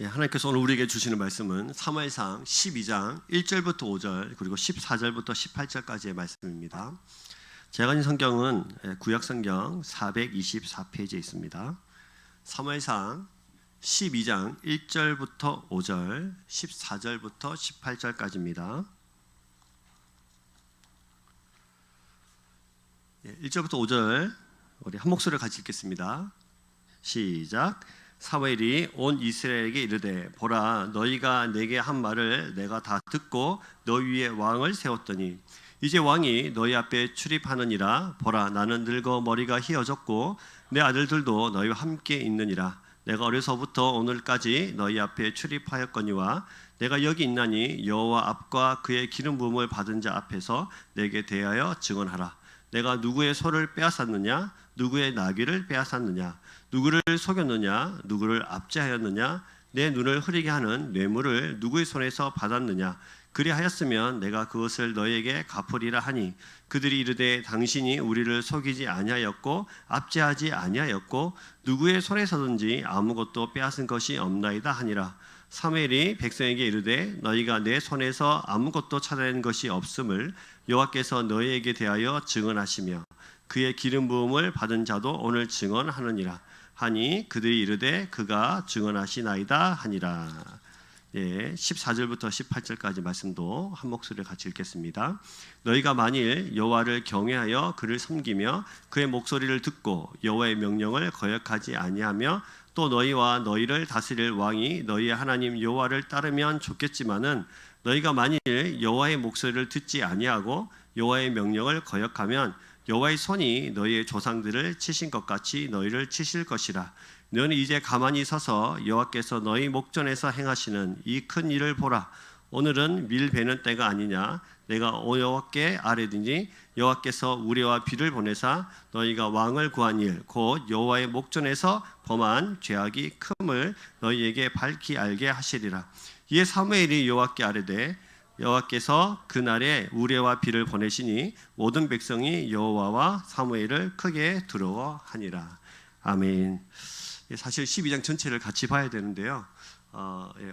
하나님께서 오늘 우리에게 주시는 말씀은 사무엘상 12장 1절부터 5절 그리고 14절부터 18절까지의 말씀입니다. 제가 가진 성경은 구약성경 424페이지에 있습니다. 사무엘상 12장 1절부터 5절 14절부터 18절까지입니다. 1절부터 5절 우리 한 목소리를 같이 읽겠습니다. 시작. 사무엘이 온 이스라엘에게 이르되 보라 너희가 내게 한 말을 내가 다 듣고 너희 위에 왕을 세웠더니 이제 왕이 너희 앞에 출입하느니라. 보라 나는 늙어 머리가 희어졌고 내 아들들도 너희와 함께 있느니라. 내가 어려서부터 오늘까지 너희 앞에 출입하였거니와 내가 여기 있나니 여호와 앞과 그의 기름 부음을 받은 자 앞에서 내게 대하여 증언하라. 내가 누구의 소를 빼앗았느냐 누구의 나귀를 빼앗았느냐 누구를 속였느냐 누구를 압제하였느냐 내 눈을 흐리게 하는 뇌물을 누구의 손에서 받았느냐 그리하였으면 내가 그것을 너희에게 갚으리라 하니 그들이 이르되 당신이 우리를 속이지 아니하였고 압제하지 아니하였고 누구의 손에서든지 아무것도 빼앗은 것이 없나이다 하니라. 사무엘이 백성에게 이르되 너희가 내 손에서 아무것도 찾아낸 것이 없음을 여호와께서 너희에게 대하여 증언하시며 그의 기름 부음을 받은 자도 오늘 증언하느니라 하니 그들이 이르되 그가 증언하시나이다 하니라. 14절부터 18절까지 말씀도 한 목소리를 같이 읽겠습니다. 너희가 만일 여호와를 경외하여 그를 섬기며 그의 목소리를 듣고 여호와의 명령을 거역하지 아니하며 또 너희와 너희를 다스릴 왕이 너희의 하나님 여호와를 따르면 좋겠지만은 너희가 만일 여호와의 목소리를 듣지 아니하고 여호와의 명령을 거역하면 여호와의 손이 너희의 조상들을 치신 것 같이 너희를 치실 것이라. 너는 이제 가만히 서서 여호와께서 너희 목전에서 행하시는 이 큰 일을 보라. 오늘은 밀 베는 때가 아니냐. 내가 여호와께 아뢰드니 여호와께서 우리와 비를 보내사 너희가 왕을 구한 일 곧 여호와의 목전에서 범한 죄악이 큼을 너희에게 밝히 알게 하시리라. 이에 사무엘이 여호와께 아뢰되 여호와께서 그날에 우레와 비를 보내시니 모든 백성이 여호와와 사무엘을 크게 두려워하니라. 아멘. 사실 12장 전체를 같이 봐야 되는데요.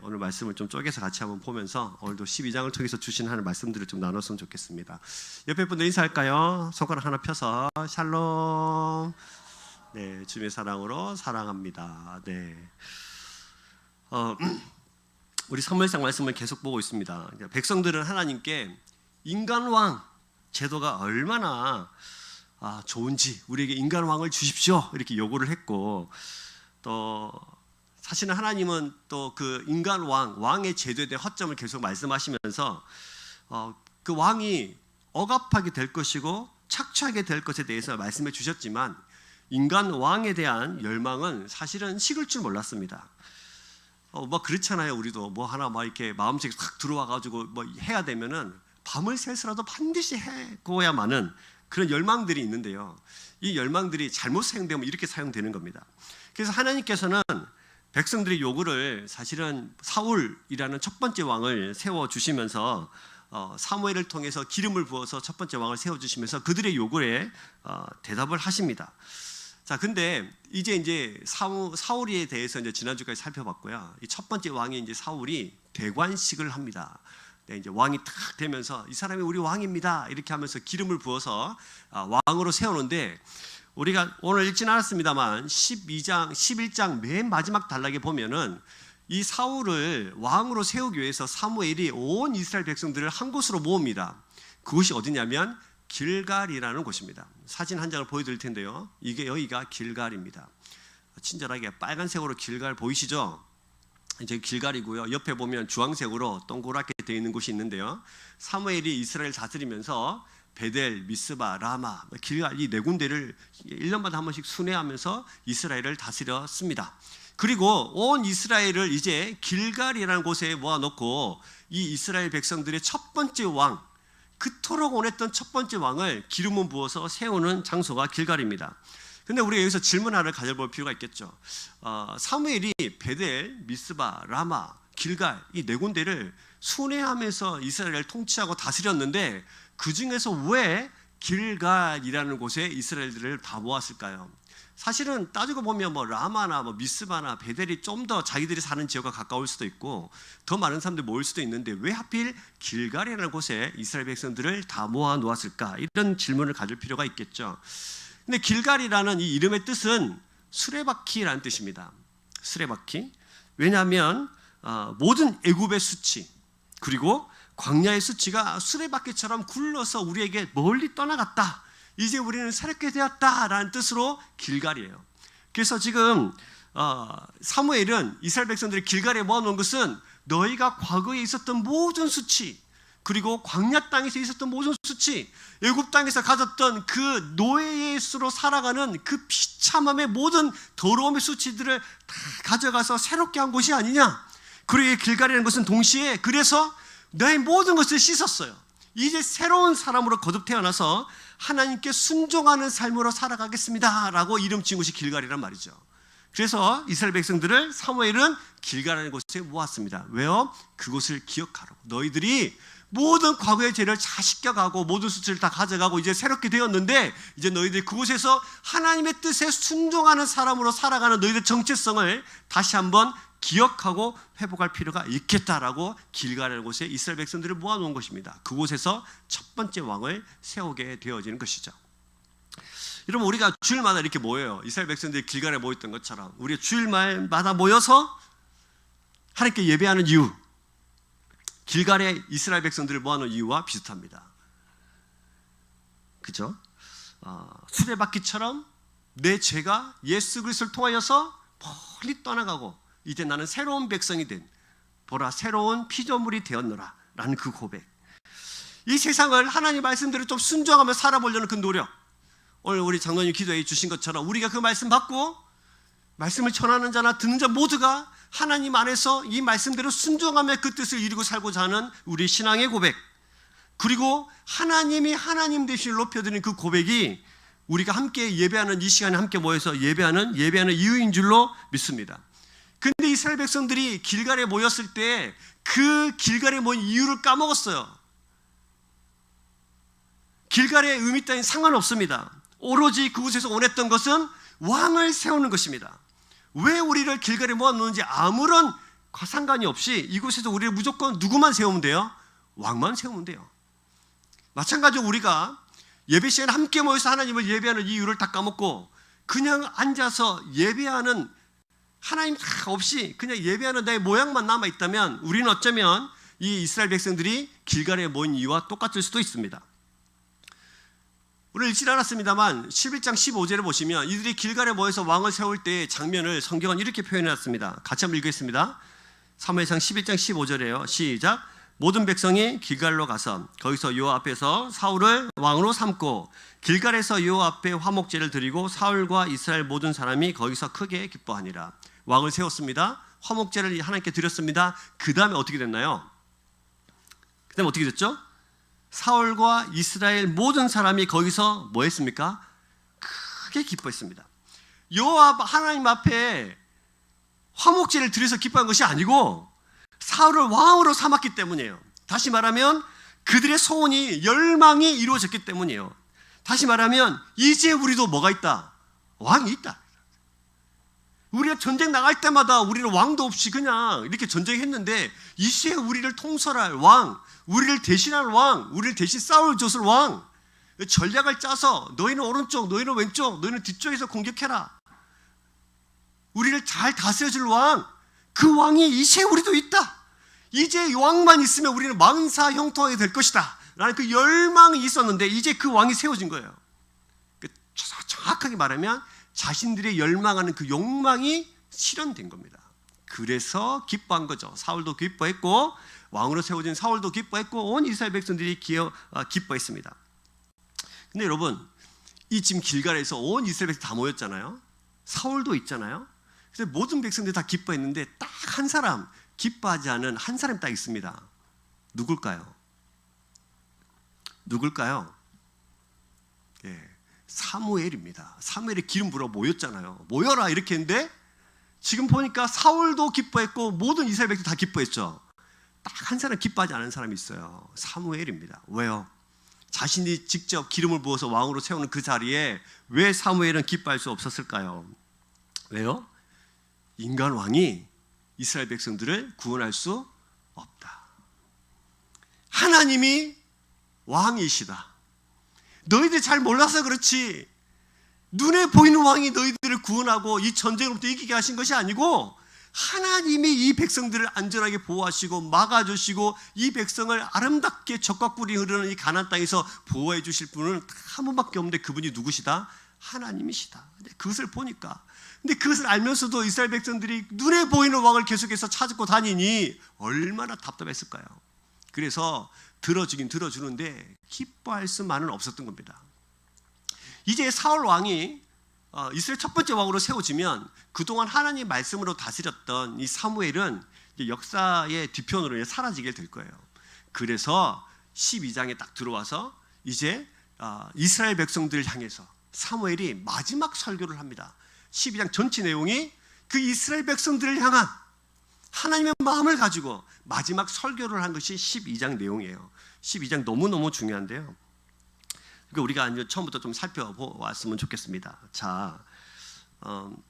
오늘 말씀을 좀 쪼개서 같이 한번 보면서 오늘도 12장을 통해서 주신 하나님 말씀들을 좀 나눴으면 좋겠습니다. 옆에 분들 인사할까요? 손가락 하나 펴서 샬롬. 네, 주님의 사랑으로 사랑합니다. 네. 우리 사무엘상 말씀을 계속 보고 있습니다. 백성들은 하나님께 인간왕 제도가 얼마나 좋은지 우리에게 인간왕을 주십시오 이렇게 요구를 했고, 또 사실은 하나님은 또 그 왕의 제도에 대한 허점을 계속 말씀하시면서 그 왕이 억압하게 될 것이고 착취하게 될 것에 대해서 말씀해 주셨지만 인간 왕에 대한 열망은 사실은 식을 줄 몰랐습니다. 뭐 그렇잖아요. 우리도 뭐 하나 막 이렇게 마음속에 탁 들어와가지고 뭐 해야 되면은 밤을 새서라도 반드시 해고야만은 그런 열망들이 있는데요. 이 열망들이 잘못 사용되면 이렇게 사용되는 겁니다. 그래서 하나님께서는 백성들의 요구를 사실은 사울이라는 첫 번째 왕을 세워주시면서 사무엘을 통해서 기름을 부어서 첫 번째 왕을 세워주시면서 그들의 요구에 대답을 하십니다. 자, 근데 이제 사울에 대해서 이제 지난주까지 살펴봤고요. 이 첫 번째 왕이 이제 사울이 대관식을 합니다. 네, 이제 왕이 탁 되면서 이 사람이 우리 왕입니다 이렇게 하면서 기름을 부어서 왕으로 세우는데, 우리가 오늘 읽지는 않았습니다만 11장 맨 마지막 단락에 보면은 이 사울을 왕으로 세우기 위해서 사무엘이 온 이스라엘 백성들을 한 곳으로 모읍니다. 그곳이 어디냐면 길갈이라는 곳입니다. 사진 한 장을 보여드릴 텐데요. 이게 여기가 길갈입니다. 친절하게 빨간색으로 길갈 보이시죠? 이제 길갈이고요. 옆에 보면 주황색으로 동그랗게 되어 있는 곳이 있는데요. 사무엘이 이스라엘 다스리면서 베델, 미스바, 라마, 길갈 이 네 군데를 1년마다 한 번씩 순회하면서 이스라엘을 다스렸습니다. 그리고 온 이스라엘을 이제 길갈이라는 곳에 모아놓고 이 이스라엘 백성들의 첫 번째 왕, 그토록 원했던 첫 번째 왕을 기름을 부어서 세우는 장소가 길갈입니다. 근데 우리가 여기서 질문 하나를 가져볼 필요가 있겠죠. 사무엘이 베델, 미스바, 라마, 길갈 이 네 군데를 순회하면서 이스라엘을 통치하고 다스렸는데 그 중에서 왜 길갈이라는 곳에 이스라엘들을 다 모았을까요? 사실은 따지고 보면 라마나 미스바나 베델이 좀 더 자기들이 사는 지역과 가까울 수도 있고 더 많은 사람들이 모일 수도 있는데 왜 하필 길갈이라는 곳에 이스라엘 백성들을 다 모아 놓았을까? 이런 질문을 가질 필요가 있겠죠. 근데 길갈이라는 이 이름의 뜻은 수레바퀴라는 뜻입니다. 수레바퀴. 왜냐하면 모든 애굽의 수치 그리고 광야의 수치가 수레바퀴처럼 굴러서 우리에게 멀리 떠나갔다. 이제 우리는 새롭게 되었다라는 뜻으로 길갈이에요. 그래서 지금 사무엘은 이스라엘 백성들이 길갈에 모아놓은 것은 너희가 과거에 있었던 모든 수치 그리고 광야 땅에서 있었던 모든 수치 애굽 땅에서 가졌던 그 노예로 살아가는 그 비참함의 모든 더러움의 수치들을 다 가져가서 새롭게 한 곳이 아니냐. 그리고 길갈이라는 것은 동시에 그래서 너의 모든 것을 씻었어요. 이제 새로운 사람으로 거듭 태어나서 하나님께 순종하는 삶으로 살아가겠습니다 라고 이름 지은 곳이 길갈이란 말이죠. 그래서 이스라엘 백성들을 사무엘은 길갈이라는 곳에 모았습니다. 왜요? 그곳을 기억하라고. 너희들이 모든 과거의 죄를 다 씻겨가고 모든 수치를 다 가져가고 이제 새롭게 되었는데 이제 너희들이 그곳에서 하나님의 뜻에 순종하는 사람으로 살아가는 너희들의 정체성을 다시 한번 기억하고 회복할 필요가 있겠다라고 길갈이라는 곳에 이스라엘 백성들을 모아놓은 것입니다. 그곳에서 첫 번째 왕을 세우게 되어지는 것이죠. 여러분 우리가 주일마다 이렇게 모여요. 이스라엘 백성들이 길갈에 모였던 것처럼 우리가 주일마다 모여서 하나님께 예배하는 이유, 길갈에 이스라엘 백성들을 모아놓은 이유와 비슷합니다. 그죠? 수레바퀴처럼 내 죄가 예수 그리스도를 통하여서 멀리 떠나가고 이제 나는 새로운 백성이 된 보라 새로운 피조물이 되었노라 라는 그 고백. 이 세상을 하나님 말씀대로 좀 순종하며 살아보려는 그 노력. 오늘 우리 장로님 기도해 주신 것처럼 우리가 그 말씀 받고 말씀을 전하는 자나 듣는 자 모두가 하나님 안에서 이 말씀대로 순종하며 그 뜻을 이루고 살고자 하는 우리 신앙의 고백, 그리고 하나님이 하나님 되신 높여드리는 그 고백이 우리가 함께 예배하는 이 시간에 함께 모여서 예배하는 이유인 줄로 믿습니다. 근데 이스라엘 백성들이 길갈에 모였을 때 그 길갈에 모인 이유를 까먹었어요. 길갈의 의미 따윈 상관없습니다. 오로지 그곳에서 원했던 것은 왕을 세우는 것입니다. 왜 우리를 길갈에 모아놓는지 아무런 상관이 없이 이곳에서 우리를 무조건 누구만 세우면 돼요? 왕만 세우면 돼요. 마찬가지로 우리가 예배 시간에 함께 모여서 하나님을 예배하는 이유를 다 까먹고 그냥 앉아서 예배하는 하나님 다 없이 그냥 예배하는 나의 모양만 남아있다면 우리는 어쩌면 이 이스라엘 백성들이 길갈에 모인 이유와 똑같을 수도 있습니다. 오늘 읽지 않았습니다만 11장 15절에 보시면 이들이 길갈에 모여서 왕을 세울 때의 장면을 성경은 이렇게 표현해놨습니다. 같이 한번 읽겠습니다. 사무엘상 11장 15절에요. 시작. 모든 백성이 길갈로 가서 거기서 여호와 앞에서 사울을 왕으로 삼고 길갈에서 여호와 앞에 화목제를 드리고 사울과 이스라엘 모든 사람이 거기서 크게 기뻐하니라. 왕을 세웠습니다. 화목제를 하나님께 드렸습니다. 그 다음에 어떻게 됐나요? 그 다음에 어떻게 됐죠? 사울과 이스라엘 모든 사람이 거기서 뭐 했습니까? 크게 기뻐했습니다. 여호와 하나님 앞에 화목제를 드려서 기뻐한 것이 아니고 사울을 왕으로 삼았기 때문이에요. 다시 말하면 그들의 소원이 열망이 이루어졌기 때문이에요. 다시 말하면 이제 우리도 뭐가 있다? 왕이 있다. 우리가 전쟁 나갈 때마다 우리는 왕도 없이 그냥 이렇게 전쟁했는데 이제 우리를 통솔할 왕, 우리를 대신할 왕, 우리를 대신 싸워줄 왕, 전략을 짜서 너희는 오른쪽, 너희는 왼쪽, 너희는 뒤쪽에서 공격해라. 우리를 잘 다스려줄 왕, 그 왕이 이제 우리도 있다. 이제 왕만 있으면 우리는 만사 형통하게 될 것이다 라는 그 열망이 있었는데 이제 그 왕이 세워진 거예요. 정확하게 말하면 자신들의 열망하는 그 욕망이 실현된 겁니다. 그래서 기뻐한 거죠. 사울도 기뻐했고 왕으로 세워진 사울도 기뻐했고 온 이스라엘 백성들이 기뻐했습니다. 근데 여러분 이 지금 길갈에서 온 이스라엘 백성 다 모였잖아요. 사울도 있잖아요. 그래서 모든 백성들이 다 기뻐했는데 딱 한 사람 기뻐하지 않은 한 사람이 딱 있습니다. 누굴까요? 누굴까요? 예, 사무엘입니다. 사무엘이 기름 부어 모였잖아요. 모여라 이렇게 했는데 지금 보니까 사울도 기뻐했고 모든 이스라엘 백성도 다 기뻐했죠. 딱 한 사람 기뻐하지 않은 사람이 있어요. 사무엘입니다. 왜요? 자신이 직접 기름을 부어서 왕으로 세우는 그 자리에 왜 사무엘은 기뻐할 수 없었을까요? 왜요? 인간 왕이 이스라엘 백성들을 구원할 수 없다. 하나님이 왕이시다. 너희들이 잘 몰라서 그렇지, 눈에 보이는 왕이 너희들을 구원하고 이 전쟁으로부터 이기게 하신 것이 아니고 하나님이 이 백성들을 안전하게 보호하시고 막아주시고 이 백성을 아름답게 적과 꿀이 흐르는 이 가나안 땅에서 보호해 주실 분은 한 분밖에 없는데 그분이 누구시다? 하나님이시다. 근데 그것을 보니까, 근데 그것을 알면서도 이스라엘 백성들이 눈에 보이는 왕을 계속해서 찾고 다니니 얼마나 답답했을까요? 그래서 들어주긴 들어주는데 기뻐할 수만은 없었던 겁니다. 이제 사울 왕이 이스라엘 첫 번째 왕으로 세워지면 그동안 하나님 말씀으로 다스렸던 이 사무엘은 역사의 뒤편으로 사라지게 될 거예요. 그래서 12장에 딱 들어와서 이제 이스라엘 백성들을 향해서 사무엘이 마지막 설교를 합니다. 12장 전체 내용이 그 이스라엘 백성들을 향한 하나님의 마음을 가지고 마지막 설교를 한 것이 12장 내용이에요. 12장 너무너무 중요한데요, 우리가 처음부터 좀 살펴보았으면 좋겠습니다. 자,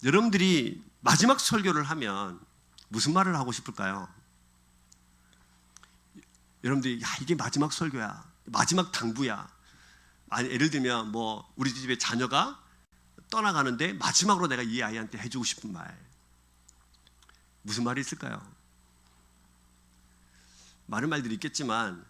여러분들이 마지막 설교를 하면 무슨 말을 하고 싶을까요? 여러분들이 이게 마지막 설교야, 마지막 당부야. 아니, 예를 들면 우리 집에 자녀가 떠나가는데 마지막으로 내가 이 아이한테 해주고 싶은 말, 무슨 말이 있을까요? 많은 말들이 있겠지만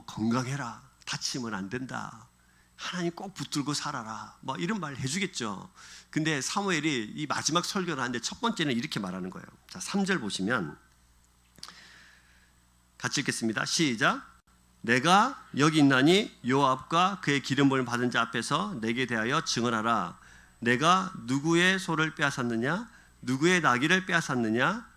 건강해라, 다치면 안 된다, 하나님 꼭 붙들고 살아라, 이런 말 해주겠죠. 근데 사무엘이 이 마지막 설교를 하는데 첫 번째는 이렇게 말하는 거예요. 자, 3절 보시면 같이 읽겠습니다. 시작. 내가 여기 있나니 요압과 그의 기름 부음을 받은 자 앞에서 내게 대하여 증언하라. 내가 누구의 소를 빼앗았느냐, 누구의 나귀를 빼앗았느냐,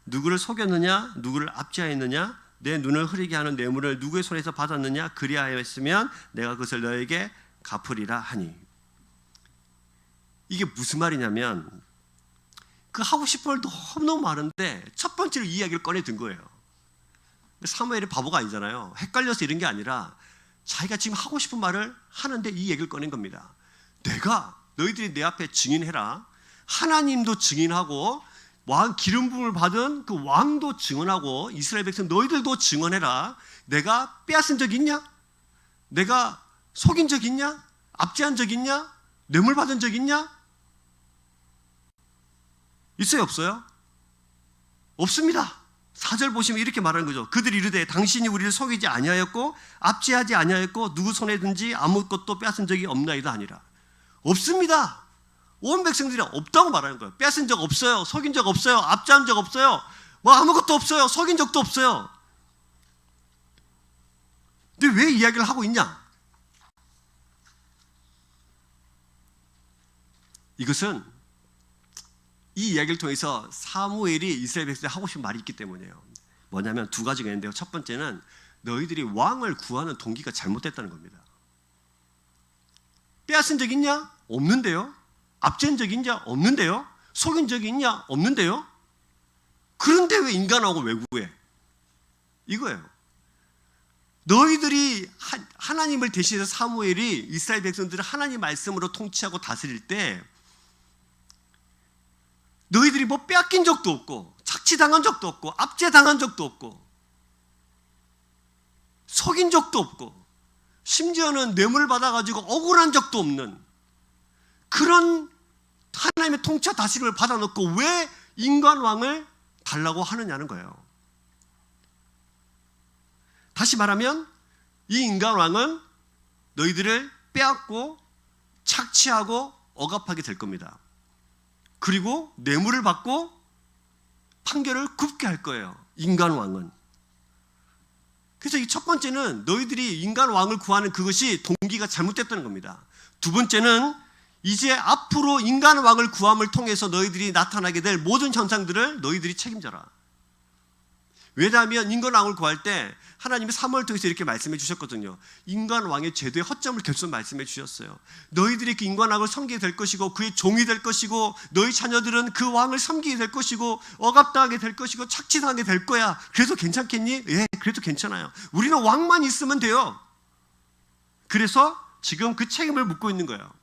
누구를 속였느냐, 누구를 압제하였느냐, 내 눈을 흐리게 하는 뇌물을 누구의 손에서 받았느냐, 그리하였으면 내가 그것을 너에게 갚으리라 하니. 이게 무슨 말이냐면 그 하고 싶은 말 너무너무 많은데 첫 번째로 이 이야기를 꺼내든 거예요. 사무엘이 바보가 아니잖아요. 헷갈려서 이런 게 아니라 자기가 지금 하고 싶은 말을 하는데 이 얘기를 꺼낸 겁니다. 내가 너희들이 내 앞에 증인해라. 하나님도 증인하고 왕 기름 부음을 받은 그 왕도 증언하고 이스라엘 백성 너희들도 증언해라. 내가 빼앗은 적 있냐? 내가 속인 적 있냐? 압제한 적 있냐? 뇌물 받은 적 있냐? 있어요, 없어요? 없습니다. 4절 보시면 이렇게 말하는 거죠. 그들이 이르되 당신이 우리를 속이지 아니하였고 압제하지 아니하였고 누구 손에든지 아무것도 빼앗은 적이 없나이다 하니라. 없습니다. 온 백성들이 없다고 말하는 거예요. 뺏은 적 없어요. 속인 적 없어요. 압제한 적 없어요. 아무것도 없어요. 속인 적도 없어요. 근데 왜 이야기를 하고 있냐? 이것은 이 이야기를 통해서 사무엘이 이스라엘 백성에 하고 싶은 말이 있기 때문이에요. 뭐냐면 두 가지가 있는데요. 첫 번째는 너희들이 왕을 구하는 동기가 잘못됐다는 겁니다. 빼앗은 적 있냐? 없는데요. 압제한 적 있냐? 없는데요. 속인 적이 있냐? 없는데요. 그런데 왜 인간하고 왜 구해? 이거예요. 너희들이 하나님을 대신해서 사무엘이 이스라엘 백성들을 하나님 말씀으로 통치하고 다스릴 때 너희들이 빼앗긴 적도 없고 착취당한 적도 없고 압제당한 적도 없고 속인 적도 없고 심지어는 뇌물을 받아가지고 억울한 적도 없는 그런 하나님의 통치와 다스림을 받아놓고 왜 인간왕을 달라고 하느냐는 거예요. 다시 말하면 이 인간왕은 너희들을 빼앗고 착취하고 억압하게 될 겁니다. 그리고 뇌물을 받고 판결을 굽게 할 거예요. 인간왕은. 그래서 이 첫 번째는 너희들이 인간왕을 구하는 그것이 동기가 잘못됐다는 겁니다. 두 번째는 이제 앞으로 인간왕을 구함을 통해서 너희들이 나타나게 될 모든 현상들을 너희들이 책임져라. 왜냐하면 인간왕을 구할 때 하나님이 사무엘을 통해서 이렇게 말씀해 주셨거든요. 인간왕의 제도의 허점을 계속 말씀해 주셨어요. 너희들이 그 인간왕을 섬기게 될 것이고 그의 종이 될 것이고 너희 자녀들은 그 왕을 섬기게 될 것이고 억압당하게 될 것이고 착취당하게 될 거야. 그래도 괜찮겠니? 예, 그래도 괜찮아요. 우리는 왕만 있으면 돼요. 그래서 지금 그 책임을 묻고 있는 거예요.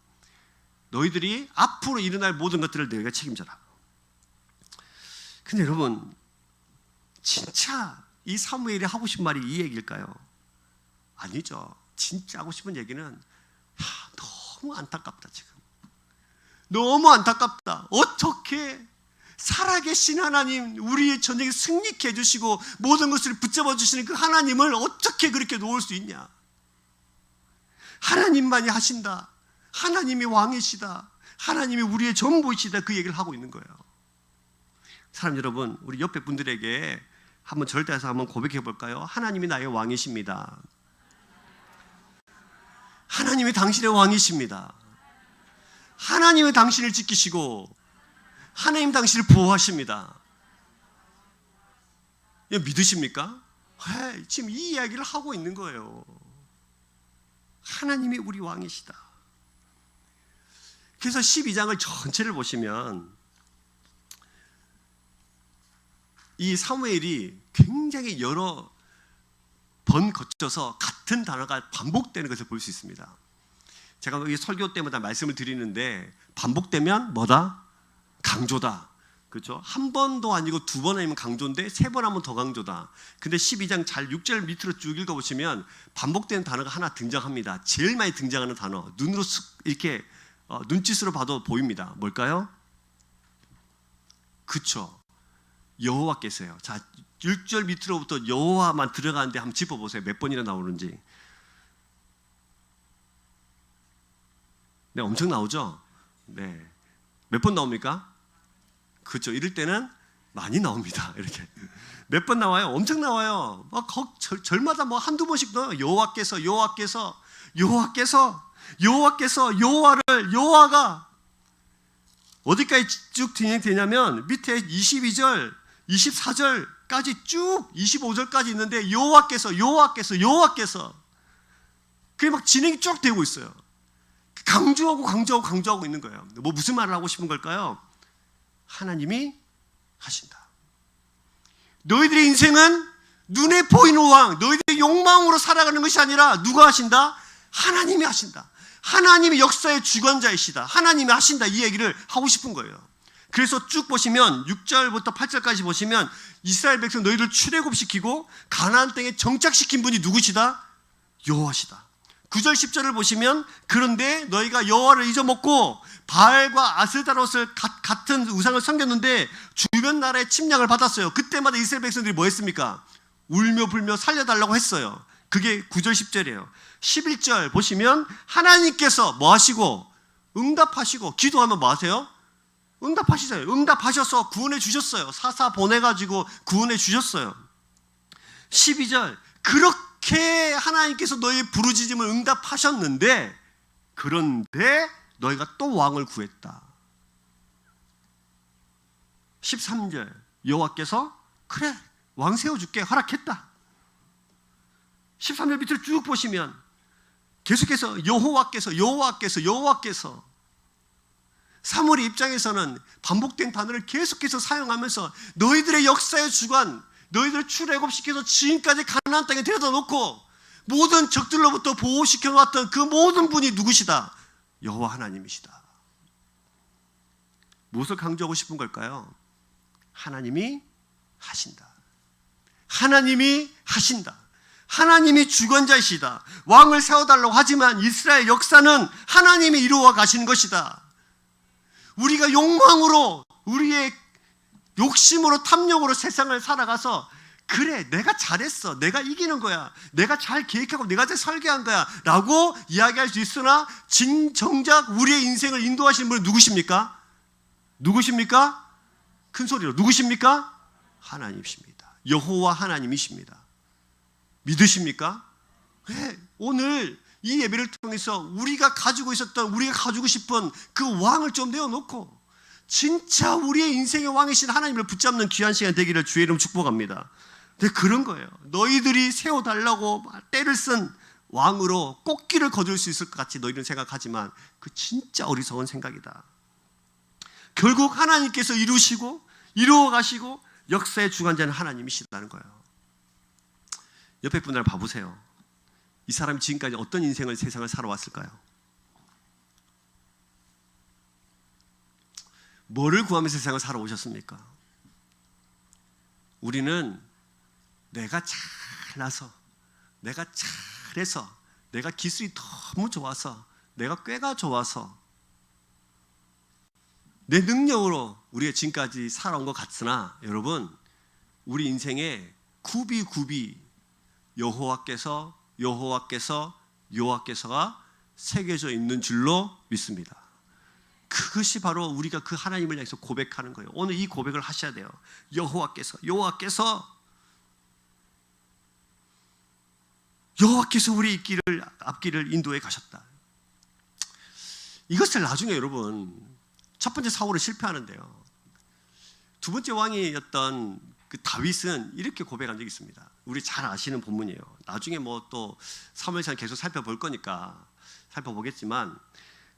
너희들이 앞으로 일어날 모든 것들을 너희가 책임져라. 근데 여러분, 진짜 이 사무엘이 하고 싶은 말이 이 얘기일까요? 아니죠. 진짜 하고 싶은 얘기는 너무 안타깝다. 지금 너무 안타깝다. 어떻게 살아계신 하나님, 우리의 전쟁에 승리케 해주시고 모든 것을 붙잡아 주시는 그 하나님을 어떻게 그렇게 놓을 수 있냐. 하나님만이 하신다. 하나님이 왕이시다. 하나님이 우리의 전부이시다. 그 얘기를 하고 있는 거예요. 사람 여러분, 우리 옆에 분들에게 한번 절대해서 한번 고백해 볼까요? 하나님이 나의 왕이십니다. 하나님이 당신의 왕이십니다. 하나님이 당신을 지키시고 하나님 당신을 보호하십니다. 믿으십니까? 지금 이 이야기를 하고 있는 거예요. 하나님이 우리 왕이시다. 그래서 12장을 전체를 보시면 이 사무엘이 굉장히 여러 번 거쳐서 같은 단어가 반복되는 것을 볼 수 있습니다. 제가 여기 설교 때마다 말씀을 드리는데 반복되면 뭐다? 강조다. 그렇죠? 한 번도 아니고 두 번 아니면 강조인데 세 번 하면 더 강조다. 근데 12장 잘 6절 밑으로 쭉 읽어보시면 반복되는 단어가 하나 등장합니다. 제일 많이 등장하는 단어. 눈으로 이렇게 눈짓으로 봐도 보입니다. 뭘까요? 그쵸? 여호와께서요. 자, 6절 밑으로부터 여호와만 들어가는데 한번 짚어보세요. 몇 번이나 나오는지. 네, 엄청 나오죠? 네. 몇 번 나옵니까? 그렇죠. 이럴 때는 많이 나옵니다. 이렇게. 몇 번 나와요? 엄청 나와요. 막 절마다 뭐 한두 번씩 넣어요. 여호와가 어디까지 쭉 진행되냐면 밑에 22절, 24절까지 쭉 25절까지 있는데 여호와께서 그게 막 진행이 쭉 되고 있어요. 강조하고 있는 거예요. 뭐 무슨 말을 하고 싶은 걸까요? 하나님이 하신다. 너희들의 인생은 눈에 보이는 왕, 너희들의 욕망으로 살아가는 것이 아니라 누가 하신다? 하나님이 하신다. 하나님이 역사의 주관자이시다. 하나님이 하신다. 이 얘기를 하고 싶은 거예요. 그래서 쭉 보시면 6절부터 8절까지 보시면 이스라엘 백성 너희를 출애굽시키고 가나안 땅에 정착시킨 분이 누구시다? 여호와시다. 9절 10절을 보시면 그런데 너희가 여호와를 잊어먹고 바알과 아스타롯을 같은 우상을 섬겼는데 주변 나라의 침략을 받았어요. 그때마다 이스라엘 백성들이 뭐 했습니까? 울며 불며 살려달라고 했어요. 그게 9절 10절이에요. 11절 보시면 하나님께서 뭐 하시고 응답하시고 기도하면 뭐 하세요? 응답하시잖아요. 응답하셔서 구원해 주셨어요. 사사 보내가지고 구원해 주셨어요. 12절 그렇게 하나님께서 너희의 부르짖음을 응답하셨는데 그런데 너희가 또 왕을 구했다. 13절 여호와께서 그래 왕 세워줄게 허락했다. 13절 밑으로 쭉 보시면 계속해서 여호와께서 사무엘의 입장에서는 반복된 단어를 계속해서 사용하면서 너희들의 역사의 주관, 너희들을 출애굽시켜서 지금까지 가나안 땅에 데려다 놓고 모든 적들로부터 보호시켜 놓았던 그 모든 분이 누구시다? 여호와 하나님이시다. 무엇을 강조하고 싶은 걸까요? 하나님이 하신다. 하나님이 하신다. 하나님이 주권자이시다. 왕을 세워달라고 하지만 이스라엘 역사는 하나님이 이루어 가시는 것이다. 우리가 욕망으로 우리의 욕심으로 탐욕으로 세상을 살아가서 그래 내가 잘했어 내가 이기는 거야 내가 잘 계획하고 내가 잘 설계한 거야 라고 이야기할 수 있으나 정작 우리의 인생을 인도하시는 분은 누구십니까? 큰 소리로 누구십니까? 하나님이십니다. 여호와 하나님이십니다. 믿으십니까? 네, 오늘 이 예배를 통해서 우리가 가지고 있었던 우리가 가지고 싶은 그 왕을 좀 내어놓고 진짜 우리의 인생의 왕이신 하나님을 붙잡는 귀한 시간 되기를 주의 이름 축복합니다. 근데 그런 거예요. 너희들이 세워달라고 때를 쓴 왕으로 꽃길을 거둘 수 있을 것 같이 너희는 생각하지만 그 진짜 어리석은 생각이다. 결국 하나님께서 이루시고 이루어 가시고 역사의 주관자는 하나님이시다는 거예요. 옆에 분들 봐보세요. 이 사람이 지금까지 어떤 인생을 세상을 살아왔을까요? 뭐를 구하면서 세상을 살아오셨습니까? 우리는 내가 잘나서, 내가 잘해서, 내가 기술이 너무 좋아서, 내가 꾀가 좋아서, 내 능력으로 우리가 지금까지 살아온 것 같으나 여러분, 우리 인생에 굽이 여호와께서가 새겨져 있는 줄로 믿습니다. 그것이 바로 우리가 그 하나님을 향해서 고백하는 거예요. 오늘 이 고백을 하셔야 돼요. 여호와께서 우리 앞길을 인도해 가셨다. 이것을 나중에 여러분, 첫 번째 사울은 실패하는데요, 두 번째 왕이었던 그 다윗은 이렇게 고백한 적이 있습니다. 우리 잘 아시는 본문이에요. 나중에 뭐 또 사무엘상 계속 살펴볼 거니까 살펴보겠지만,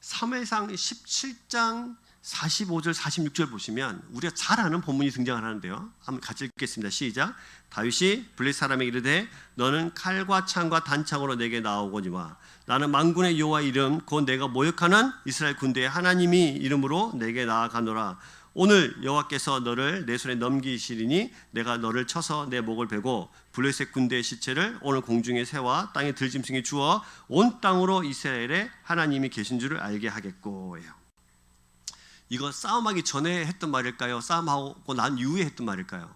사무엘상 17장 45절 46절 보시면 우리가 잘 아는 본문이 등장하는데요. 한번 같이 읽겠습니다. 시작. 다윗이 블레셋 사람에게 이르되 너는 칼과 창과 단창으로 내게 나오거니와 나는 만군의 여호와 이름 곧 내가 모욕하는 이스라엘 군대의 하나님이 이름으로 내게 나아가노라. 오늘 여호와께서 너를 내 손에 넘기시리니 내가 너를 쳐서 내 목을 베고 블레셋 군대의 시체를 오늘 공중의 새와 땅의 들짐승이 주어 온 땅으로 이스라엘의 하나님이 계신 줄을 알게 하겠고. 이거 싸움하기 전에 했던 말일까요? 싸움하고 난 이후에 했던 말일까요?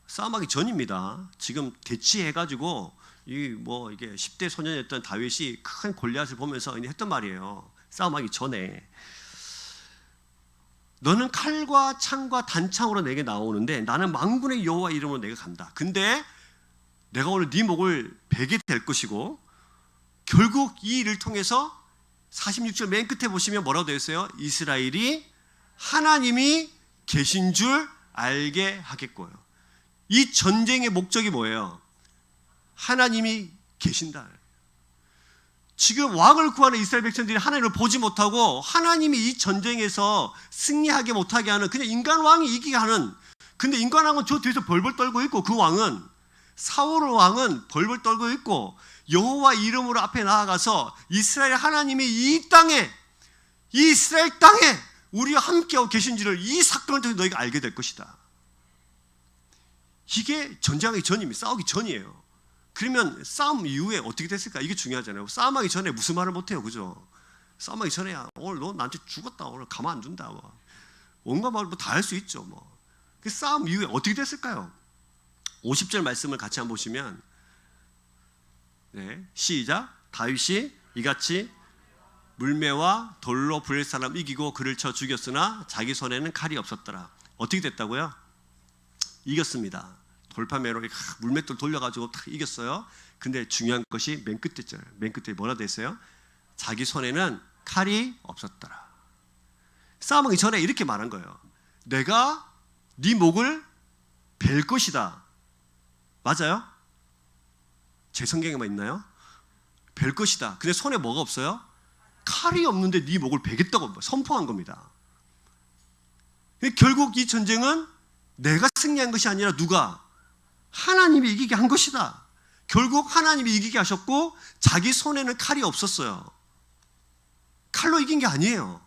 싸움하기 전입니다. 지금 대치해가지고 이게 10대 소년이었던 다윗이 큰 골리앗을 보면서 했던 말이에요. 싸움하기 전에. 너는 칼과 창과 단창으로 내게 나오는데 나는 만군의 여호와 이름으로 내가 간다. 근데 내가 오늘 네 목을 베게 될 것이고, 결국 이 일을 통해서 46절 맨 끝에 보시면 뭐라고 되어 있어요? 이스라엘이 하나님이 계신 줄 알게 하겠고요. 이 전쟁의 목적이 뭐예요? 하나님이 계신다. 지금 왕을 구하는 이스라엘 백성들이 하나님을 보지 못하고 하나님이 이 전쟁에서 승리하게 못하게 하는, 그냥 인간 왕이 이기게 하는, 근데 인간 왕은 저 뒤에서 벌벌 떨고 있고, 그 왕은, 사울 왕은 벌벌 떨고 있고, 여호와 이름으로 앞에 나아가서 이스라엘 하나님이 이 땅에, 이 이스라엘 땅에 우리와 함께하고 계신지를 이 사건을 통해서 너희가 알게 될 것이다. 이게 전쟁하기 전입니다. 싸우기 전이에요. 그러면 싸움 이후에 어떻게 됐을까? 이게 중요하잖아요. 싸움하기 전에 무슨 말을 못해요, 그죠? 싸움하기 전에 오늘 너 나한테 죽었다, 오늘 가만 안 둔다, 온갖 말을 다 할 수 있죠. 그 싸움 이후에 어떻게 됐을까요? 50절 말씀을 같이 한번 보시면, 시작. 다윗이 이같이 물매와 돌로 블레셋 사람 이기고 그를 쳐 죽였으나 자기 손에는 칼이 없었더라. 어떻게 됐다고요? 이겼습니다. 돌파매로 물맷돌 돌려가지고 딱 이겼어요. 근데 중요한 것이 맨 끝에 뭐라 돼 있어요? 자기 손에는 칼이 없었더라. 싸움하기 전에 이렇게 말한 거예요. 내가 네 목을 벨 것이다. 맞아요? 제 성경에만 있나요? 벨 것이다. 근데 손에 뭐가 없어요? 칼이 없는데 네 목을 베겠다고 선포한 겁니다. 결국 이 전쟁은 내가 승리한 것이 아니라 누가? 하나님이 이기게 한 것이다. 결국 하나님이 이기게 하셨고 자기 손에는 칼이 없었어요. 칼로 이긴 게 아니에요.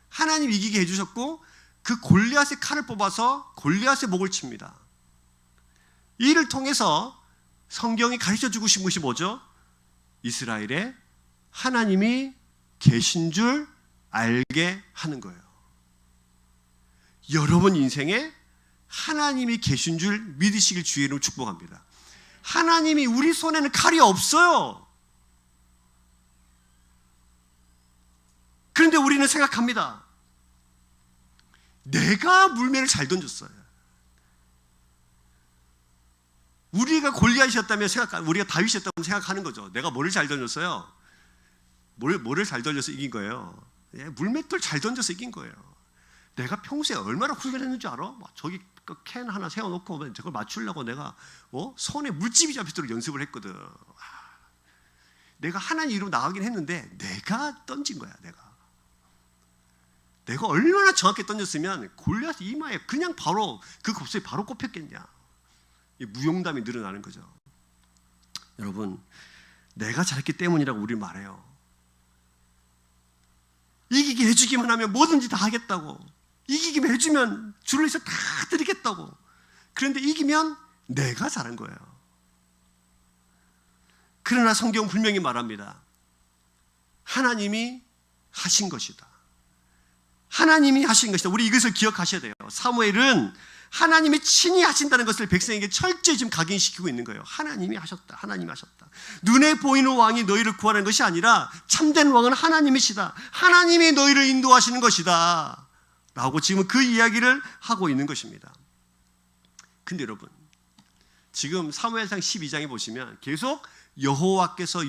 하나님이 이기게 해주셨고 그 골리앗의 칼을 뽑아서 골리앗의 목을 칩니다. 이 일을 통해서 성경이 가르쳐주고 싶은 것이 뭐죠? 이스라엘에 하나님이 계신 줄 알게 하는 거예요. 여러분 인생에 하나님이 계신 줄 믿으시길 주의 이름으로 축복합니다. 하나님이 우리 손에는 칼이 없어요. 그런데 우리는 생각합니다. 내가 물매를 잘 던졌어요. 우리가 골리앗이었다면 우리가 다윗이었다면 생각하는 거죠. 내가 뭐를 잘 던졌어요? 뭐를 잘 던져서 이긴 거예요? 물맷돌 잘 던져서 이긴 거예요. 내가 평소에 얼마나 훈련했는지 알아? 저기 캔 하나 세워놓고 저걸 맞추려고 내가 손에 물집이 잡히도록 연습을 했거든. 내가 하나님 이름으로 나가긴 했는데 내가 던진 거야. 내가 얼마나 정확히 던졌으면 골리앗 이마에 그냥 바로 그 곱슬이 바로 꼽혔겠냐. 이 무용담이 늘어나는 거죠. 여러분, 내가 잘했기 때문이라고 우리 말해요. 이기게 해주기만 하면 뭐든지 다 하겠다고. 이기기만 해주면 줄을 위해서 다 드리겠다고. 그런데 이기면 내가 잘한 거예요. 그러나 성경 분명히 말합니다. 하나님이 하신 것이다. 하나님이 하신 것이다. 우리 이것을 기억하셔야 돼요. 사무엘은 하나님이 친히 하신다는 것을 백성에게 철저히 지금 각인시키고 있는 거예요. 하나님이 하셨다. 하나님이 하셨다. 눈에 보이는 왕이 너희를 구하는 것이 아니라 참된 왕은 하나님이시다. 하나님이 너희를 인도하시는 것이다. 라고 지금 그 이야기를 하고 있는 것입니다. 근데 여러분, 지금 사무엘상 12장에 보시면 계속 여호와께서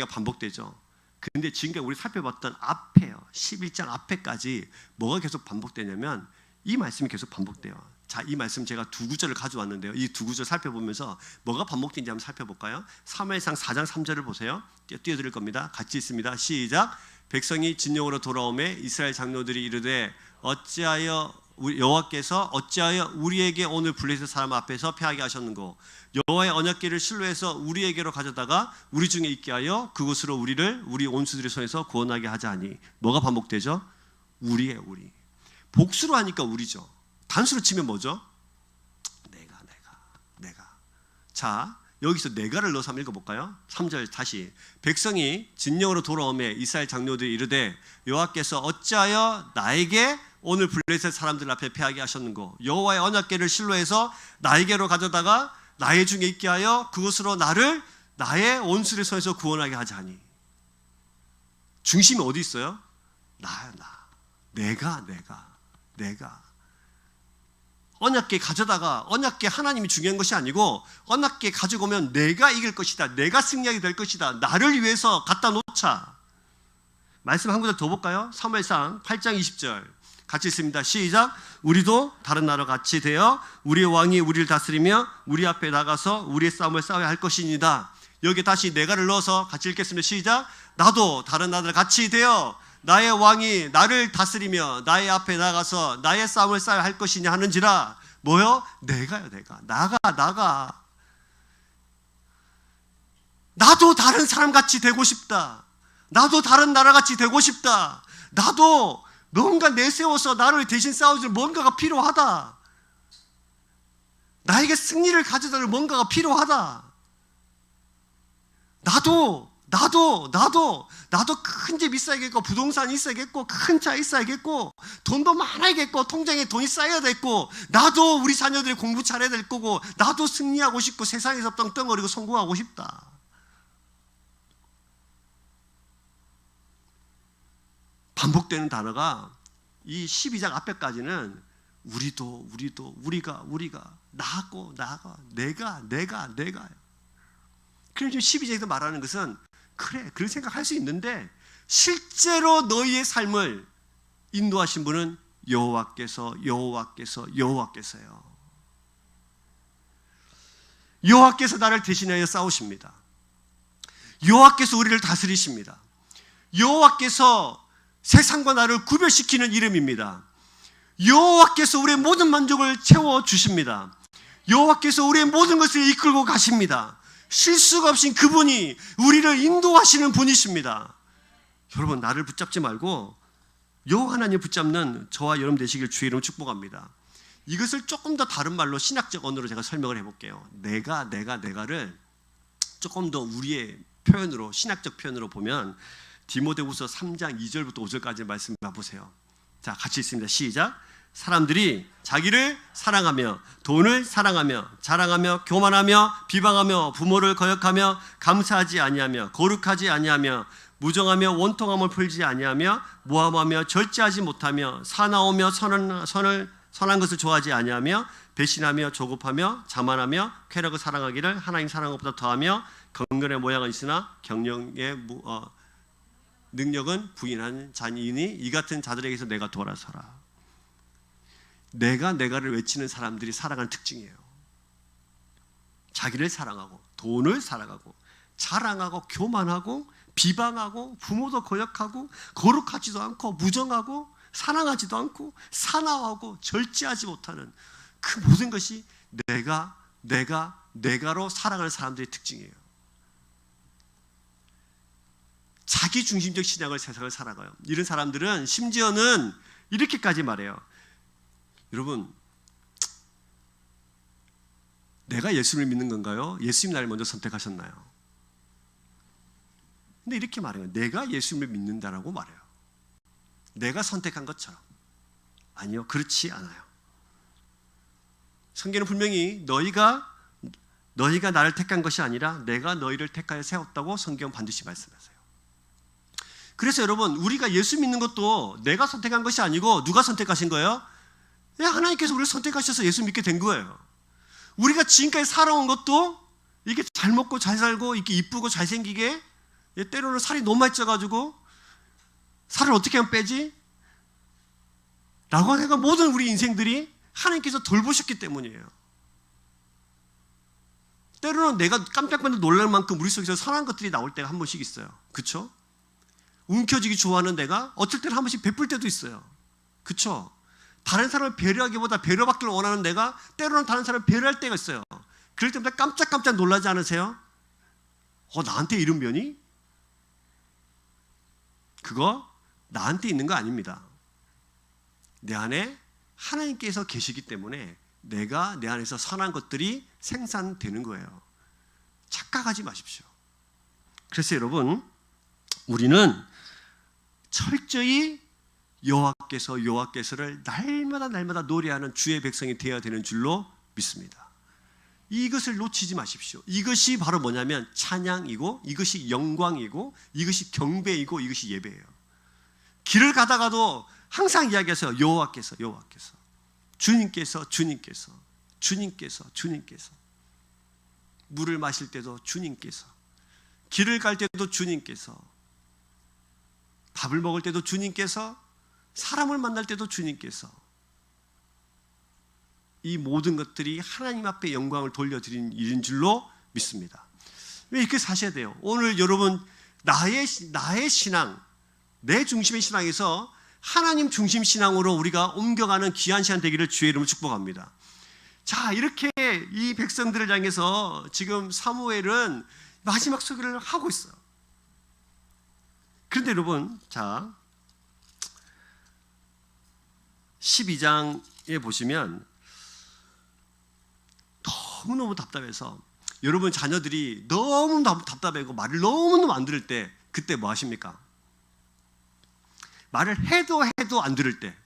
반복되죠. 근데 지금까지 우리 살펴봤던 앞에요. 11장 앞에까지 뭐가 계속 반복되냐면 이 말씀이 계속 반복돼요. 자, 이 말씀 제가 두 구절을 가져왔는데요. 이 두 구절 살펴보면서 뭐가 반복된지 한번 살펴볼까요? 사무엘상 4장 3절을 보세요. 띄워드릴 겁니다. 같이 있습니다. 시작. 백성이 진영으로 돌아오매 이스라엘 장로들이 이르되 어찌하여 여호와께서 어찌하여 우리에게 오늘 블레셋 사람 앞에서 패하게 하셨는고 여호와의 언약궤를 실로에서 우리에게로 가져다가 우리 중에 있게 하여 그곳으로 우리를 우리 온수들의 손에서 구원하게 하자니. 뭐가 반복되죠? 우리예요. 우리. 복수로 하니까 우리죠. 단수로 치면 뭐죠? 내가. 자, 여기서 내가를 넣어서 한번 읽어볼까요? 3절 다시. 백성이 진영으로 돌아오매 이스라엘 장로들이 이르되 여호와께서 어찌하여 나에게 오늘 블레셋 사람들 앞에 패하게 하셨는고 여호와의 언약궤를 실로에서 나에게로 가져다가 나의 중에 있게 하여 그것으로 나를 나의 온수의 손에서 구원하게 하자니. 중심이 어디 있어요? 나야. 내가. 언약궤 가져다가 언약궤 하나님이 중요한 것이 아니고 언약궤 가지고 오면 내가 이길 것이다. 내가 승리하게 될 것이다. 나를 위해서 갖다 놓자. 말씀 한 구절 더 볼까요? 사무엘상 8장 20절 같이 있습니다. 시작. 우리도 다른 나라와 같이 되어 우리의 왕이 우리를 다스리며 우리 앞에 나가서 우리의 싸움을 싸워야 할 것이니다. 여기 다시 내가를 넣어서 같이 읽겠습니다. 시작. 나도 다른 나라와 같이 되어 나의 왕이 나를 다스리며 나의 앞에 나가서 나의 싸움을 싸워야 할 것이냐 하는지라. 뭐요? 내가요. 나가. 나도 다른 사람같이 되고 싶다. 나도 다른 나라같이 되고 싶다. 나도 뭔가 내세워서 나를 대신 싸워줄 뭔가가 필요하다. 나에게 승리를 가져다줄 뭔가가 필요하다. 나도 큰 집 있어야겠고 부동산이 있어야겠고 큰 차 있어야겠고 돈도 많아야겠고 통장에 돈이 쌓여야 됐고 나도 우리 자녀들이 공부 잘해야 될 거고 나도 승리하고 싶고 세상에서 떵떵거리고 성공하고 싶다. 반복되는 단어가 이 12장 앞에까지는 우리가 나하고 내가. 그래서 12장에서 말하는 것은 그래, 그런 생각할 수 있는데 실제로 너희의 삶을 인도하신 분은 여호와께서요. 여호와께서 나를 대신하여 싸우십니다. 여호와께서 우리를 다스리십니다. 여호와께서 세상과 나를 구별시키는 이름입니다. 여호와께서 우리의 모든 만족을 채워주십니다. 여호와께서 우리의 모든 것을 이끌고 가십니다. 실수가 없인 그분이 우리를 인도하시는 분이십니다. 여러분, 나를 붙잡지 말고 여호와 하나님 붙잡는 저와 여러분 되시길 주의 이름으로 축복합니다. 이것을 조금 더 다른 말로 신학적 언어로 제가 설명을 해볼게요. 내가를 조금 더 우리의 표현으로, 신학적 표현으로 보면 디모데후서 3장 2절부터 5절까지 말씀 봐보세요. 자, 같이 있습니다. 시작. 사람들이 자기를 사랑하며 돈을 사랑하며 자랑하며 교만하며 비방하며 부모를 거역하며 감사하지 아니하며 거룩하지 아니하며 무정하며 원통함을 풀지 아니하며 모함하며 절제하지 못하며 사나우며 선한 것을 좋아하지 아니하며 배신하며 조급하며 자만하며 쾌락을 사랑하기를 하나님 사랑한 것보다 더하며 경건의 모양은 있으나 경영의 능력은 부인한 자니이니 이 같은 자들에게서 내가 돌아서라. 내가를 외치는 사람들이 살아가는 특징이에요. 자기를 사랑하고 돈을 사랑하고 자랑하고 교만하고 비방하고 부모도 거역하고 거룩하지도 않고 무정하고 사랑하지도 않고 사나워하고 절제하지 못하는 그 모든 것이 내가로 살아가는 사람들의 특징이에요. 자기 중심적 신앙을 세상을 살아가요. 이런 사람들은 심지어는 이렇게까지 말해요. 여러분, 내가 예수를 믿는 건가요? 예수님 나를 먼저 선택하셨나요? 근데 이렇게 말해요. 내가 예수님을 믿는다라고 말해요. 내가 선택한 것처럼. 아니요, 그렇지 않아요. 성경은 분명히 너희가 나를 택한 것이 아니라 내가 너희를 택하여 세웠다고 성경은 반드시 말씀하세요. 그래서 여러분, 우리가 예수 믿는 것도 내가 선택한 것이 아니고 누가 선택하신 거예요? 하나님께서 우리를 선택하셔서 예수 믿게 된 거예요. 우리가 지금까지 살아온 것도 이렇게 잘 먹고 잘 살고 이렇게 이쁘고 잘생기게, 때로는 살이 너무 많이 쪄가지고 살을 어떻게 하면 빼지? 라고 하니까 모든 우리 인생들이 하나님께서 돌보셨기 때문이에요. 때로는 내가 깜짝깜짝 놀랄 만큼 우리 속에서 선한 것들이 나올 때가 한 번씩 있어요. 그렇죠? 움켜쥐기 좋아하는 내가 어쩔 때는 한 번씩 베풀 때도 있어요. 그렇죠? 다른 사람을 배려하기보다 배려받기를 원하는 내가 때로는 다른 사람을 배려할 때가 있어요. 그럴 때마다 깜짝깜짝 놀라지 않으세요? 나한테 이런 면이? 그거 나한테 있는 거 아닙니다. 내 안에 하나님께서 계시기 때문에 내가 내 안에서 선한 것들이 생산되는 거예요. 착각하지 마십시오. 그래서 여러분, 우리는 철저히 여호와께서를 날마다 노래하는 주의 백성이 되어야 되는 줄로 믿습니다. 이것을 놓치지 마십시오. 이것이 바로 뭐냐면 찬양이고, 이것이 영광이고, 이것이 경배이고, 이것이 예배예요. 길을 가다가도 항상 이야기하세요. 여호와께서 주님께서 물을 마실 때도 주님께서, 길을 갈 때도 주님께서, 밥을 먹을 때도 주님께서, 사람을 만날 때도 주님께서. 이 모든 것들이 하나님 앞에 영광을 돌려드리는 일인 줄로 믿습니다. 왜 이렇게 사셔야 돼요? 오늘 여러분, 나의 신앙, 내 중심의 신앙에서 하나님 중심 신앙으로 우리가 옮겨가는 귀한 시간 되기를 주의 이름으로 축복합니다. 자, 이렇게 이 백성들을 향해서 지금 사무엘은 마지막 소개를 하고 있어요. 그런데 여러분, 자 12장에 보시면 너무너무 답답해서, 여러분 자녀들이 너무 답답하고 말을 너무너무 안 들을 때 그때 뭐 하십니까? 말을 해도 안 들을 때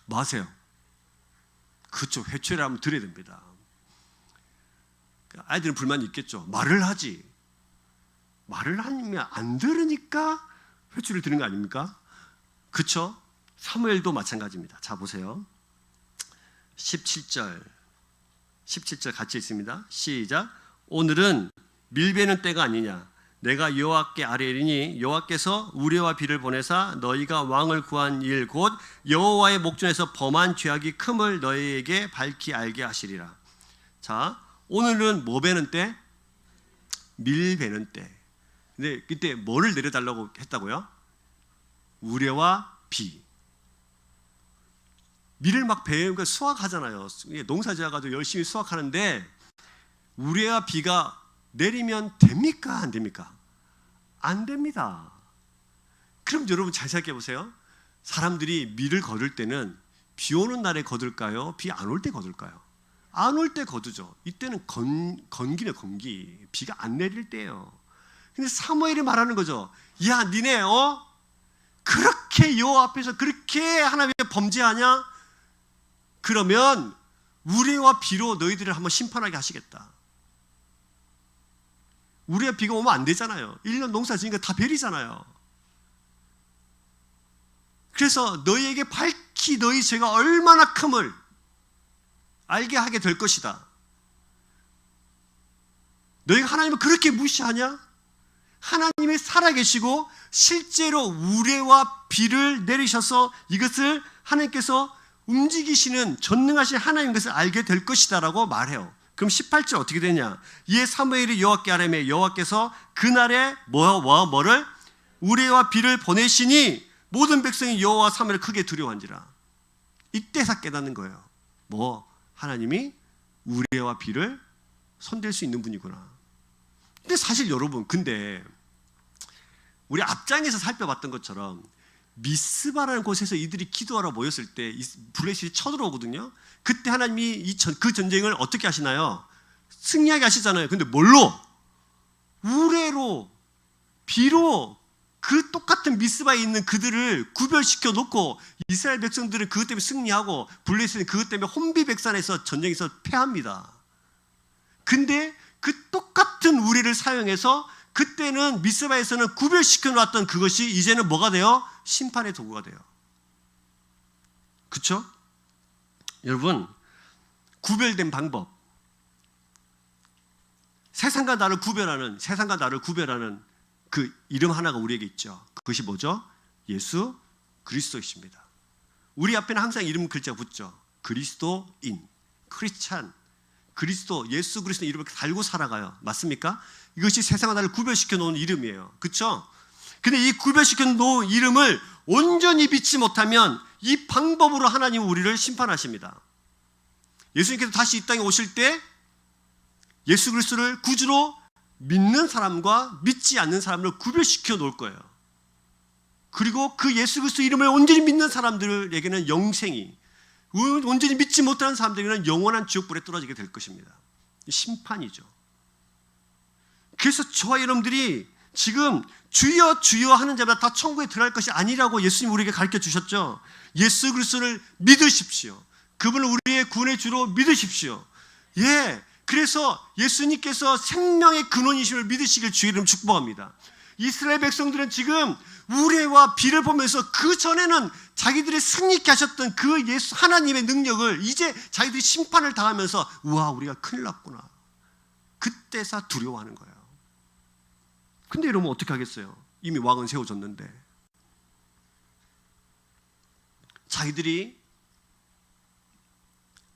뭐 하세요? 그렇죠. 회초리를 한번 들어야 됩니다. 아이들은 불만이 있겠죠. 말을 하지. 말을 하면 안 들으니까 회초리를 드는 거 아닙니까? 그렇죠? 사무엘도 마찬가지입니다. 자, 보세요. 17절 같이 있습니다. 시작. 오늘은 밀베는 때가 아니냐. 내가 여호와께 아뢰리니 여호와께서 우레와 비를 보내사 너희가 왕을 구한 일 곧 여호와의 목전에서 범한 죄악이 큼을 너희에게 밝히 알게 하시리라. 자, 오늘은 뭐 베는 때? 밀 베는 때. 근데 그때 뭐를 내려달라고 했다고요? 우레와 비. 밀을 막 베니까 수확하잖아요. 농사 지어가지고 열심히 수확하는데 우레와 비가 내리면 됩니까? 안 됩니까? 안 됩니다. 그럼 여러분 잘 생각해 보세요. 사람들이 밀을 거둘 때는 비 오는 날에 거둘까요? 비 안 올 때 거둘까요? 안 올 때 거두죠. 이때는 건기네, 건기. 비가 안 내릴 때예요. 근데 사무엘이 말하는 거죠. 야, 니네 그렇게 여호와 앞에서 그렇게 하나님의 범죄하냐? 그러면 우레와 비로 너희들을 한번 심판하게 하시겠다. 우레와 비가 오면 안 되잖아요. 1년 농사 지으니까 다 베리잖아요. 그래서 너희에게 밝히 너희 죄가 얼마나 큼을 알게 하게 될 것이다. 너희가 하나님을 그렇게 무시하냐? 하나님이 살아계시고 실제로 우레와 비를 내리셔서 이것을 하나님께서 움직이시는 전능하신 하나님 것을 알게 될 것이다 라고 말해요. 그럼 18절 어떻게 되냐? 이에 사무엘이 여호와께 아뢰매 여호와께서 그날에 뭐를? 우레와 비를 보내시니 모든 백성이 여호와 사무엘을 크게 두려워한지라. 이때서 깨닫는 거예요. 하나님이 우레와 비를 손댈 수 있는 분이구나. 근데 사실 여러분, 근데 우리 앞장에서 살펴봤던 것처럼 미스바라는 곳에서 이들이 기도하러 모였을 때 블레셋이 쳐들어오거든요. 그때 하나님이 그 전쟁을 어떻게 하시나요? 승리하게 하시잖아요. 근데 뭘로? 우레로, 비로 그 똑같은 미스바에 있는 그들을 구별시켜 놓고 이스라엘 백성들은 그것 때문에 승리하고 블레셋은 그것 때문에 혼비백산에서 전쟁에서 패합니다. 근데 그 똑같은 우레를 사용해서 그때는 미스바에서는 구별시켜 놨던 그것이 이제는 뭐가 돼요? 심판의 도구가 돼요. 그렇죠? 여러분, 구별된 방법, 세상과 나를 구별하는 그 이름 하나가 우리에게 있죠. 그것이 뭐죠? 예수 그리스도이십니다. 우리 앞에는 항상 이름 글자가 붙죠. 그리스도인, 크리스찬, 그리스도, 예수 그리스도 이름을 달고 살아가요. 맞습니까? 이것이 세상과 나를 구별시켜 놓은 이름이에요. 그렇죠? 근데 이 구별시켜 놓은 이름을 온전히 믿지 못하면 이 방법으로 하나님은 우리를 심판하십니다. 예수님께서 다시 이 땅에 오실 때 예수 그리스도를 구주로 믿는 사람과 믿지 않는 사람을 구별시켜 놓을 거예요. 그리고 그 예수 그리스도 이름을 온전히 믿는 사람들에게는 영생이, 온전히 믿지 못하는 사람들에게는 영원한 지옥불에 떨어지게 될 것입니다. 심판이죠. 그래서 저와 여러분들이 지금 주여 주여 하는 자마다 다 천국에 들어갈 것이 아니라고 예수님 우리에게 가르쳐 주셨죠. 예수 그리스도를 믿으십시오. 그분을 우리의 구원의 주로 믿으십시오. 예, 그래서 예수님께서 생명의 근원이심을 믿으시길 주의 이름 축복합니다. 이스라엘 백성들은 지금 우레와 비를 보면서 그 전에는 자기들이 승리케 하셨던 그 예수 하나님의 능력을 이제 자기들이 심판을 당하면서 우와 우리가 큰일 났구나, 그때서 두려워하는 거예요. 근데 이러면 어떻게 하겠어요? 이미 왕은 세워졌는데. 자기들이